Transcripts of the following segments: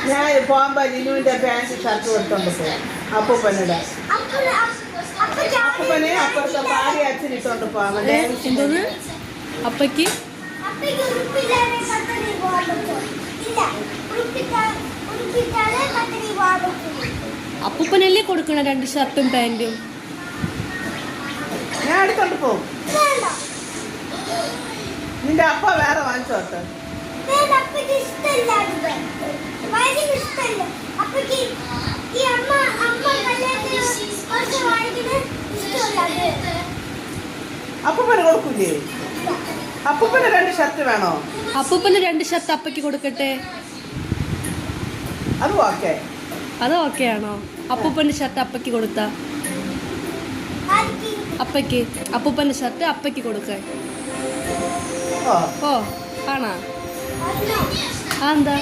ഞാൻ പോകുമ്പോ ലിനുവിന്റെ pant shirt എടുത്തോണ്ട് പോകും. അപ്പൂപ്പനിടെ അപ്പൂപ്പനെ അപ്പുറത്തെ ഭാര്യ അച്ഛനിട്ടോണ്ട് പോകാം. എന്തോന്ന് അപ്പയ്ക്ക് അപ്പൂപ്പനല്ലേ കൊടുക്കണ 2 ഷർട്ടും പാന്റും. ഞാൻ എടുത്തോണ്ട് പോകും. നിന്റെ അപ്പ വേറെ വാങ്ങിച്ചോട്ടെ. അപ്പൂപ്പന് കൊടുക്കൂലേ? അപ്പൂപ്പന് 2 ഷർട്ട് വേണോ? അപ്പൂപ്പന് 2 ഷർട്ട് അപ്പയ്ക്ക് കൊടുക്കട്ടെ. അത് ഓക്കെ. അത് ഓക്കെ ആണോ? അപ്പൂപ്പന്റെ ഷർട്ട് അപ്പയ്ക്ക് കൊടുത്ത അപ്പയ്ക്ക് അപ്പൂപ്പന്റെ ഷർട്ട് അപ്പയ്ക്ക് കൊടുക്കാൻ. ഓ ആണോ? എന്താ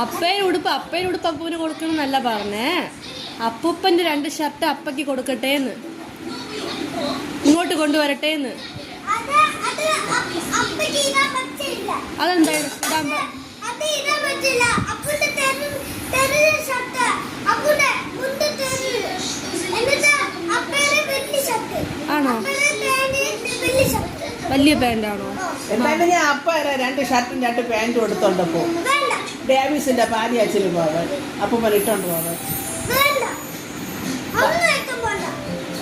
അപ്പേന് ഉടുപ്പ് അപ്പൂപ്പന് കൊടുക്കണം എന്നല്ല പറഞ്ഞേ. അപ്പൂപ്പന്റെ 2 ഷർട്ട് അപ്പയ്ക്ക് കൊടുക്കട്ടേന്ന്, ഇങ്ങോട്ട് കൊണ്ടുവരട്ടേന്ന്. അതെന്താ ആണോ? വലിയ പാൻ്റാണോ? എന്തായാലും ഞാൻ അപ്പ 2 ഷർട്ടും 2 പാൻറ്റും എടുത്തോണ്ട് പോകും. ഡേവിസിന്റെ ഭാര്യ അച്ഛന് പോകാൻ അപ്പൂപ്പൻ ഇട്ടോണ്ട് പോകാൻ.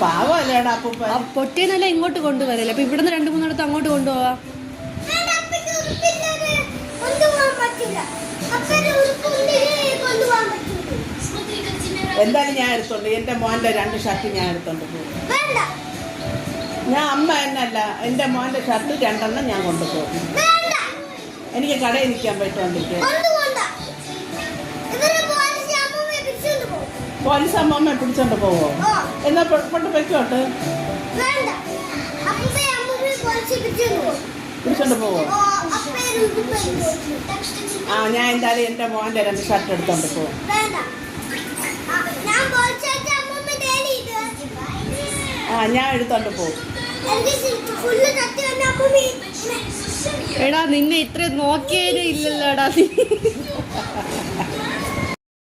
പാവല്ലേടാ അപ്പൂപ്പൻ. പൊട്ടിയെന്നല്ല ഇങ്ങോട്ട് കൊണ്ടുവരല്ലേ. അപ്പൊ ഇവിടുന്ന് 2-3 ഇടത്ത് അങ്ങോട്ട് കൊണ്ടുപോവാ. എന്തായാലും ഞാൻ എടുത്തോണ്ട് എന്റെ മോന്റെ 2 ഷർട്ട് ഞാൻ എടുത്തോണ്ട് പോകും. ഞാൻ അമ്മ എന്നല്ല, എന്റെ മോന്റെ ഷർട്ട് 2 ഞാൻ കൊണ്ടുപോകും. എനിക്ക് കടയിൽ നിൽക്കാൻ പറ്റുമെങ്കിൽ പോലീസ് അമ്മമ്മ പിടിച്ചോണ്ട് പോവോ? എന്നാ കൊണ്ട് വെക്കോട്ട് പിടിച്ചോണ്ട് പോവോ? ഞാൻ എന്തായാലും എന്റെ മോന്റെ 2 ഷർട്ട് എടുത്തോണ്ട് പോകും. ഞാൻ എടുത്തോണ്ട് പോകും. എടാ നിന്നെ ഇത്ര നോക്കിയേ ഇല്ലല്ലോടാ.